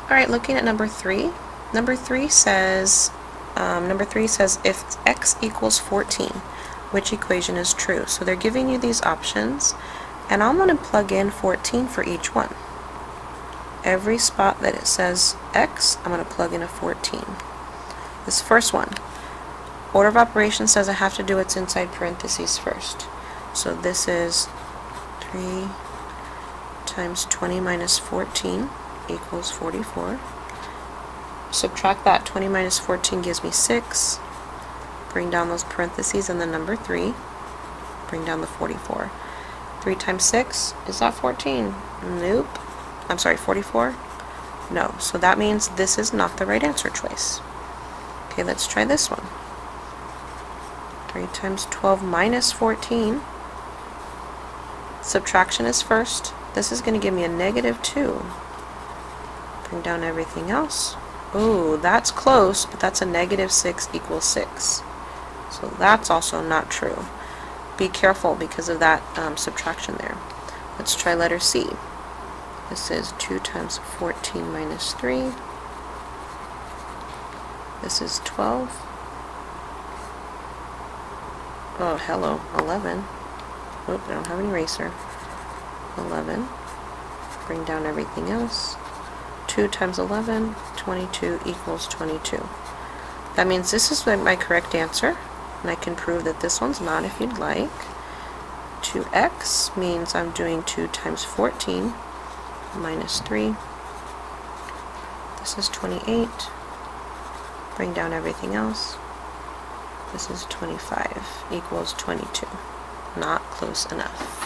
Alright, looking at number 3. Number 3 says if x equals 14, which equation is true? So they're giving you these options, and I'm going to plug in 14 for each one. Every spot that it says x, I'm going to plug in a 14. This first one, order of operations says I have to do what's inside parentheses first. So this is 3 times 20 minus 14 equals 44. Subtract that. 20 minus 14 gives me 6. Bring down those parentheses and the number 3. Bring down the 44. 3 times 6, is that 14? Nope. I'm sorry, 44? No. So that means this is not the right answer choice. Okay, let's try this one. 3 times 12 minus 14. Subtraction is first. This is going to give me a negative 2. Bring down everything else. Ooh, that's close, but that's a negative 6 equals 6. So that's also not true. Be careful because of that subtraction there. Let's try letter C. This is 2 times 14 minus 3. This is 12. Oh, hello, 11. Oop, I don't have an eraser. 11. Bring down everything else. 2 times 11, 22 equals 22. That means this is my correct answer, and I can prove that this one's not if you'd like. 2x means I'm doing 2 times 14 minus 3. This is 28. Bring down everything else. This is 25 equals 22. Not close enough.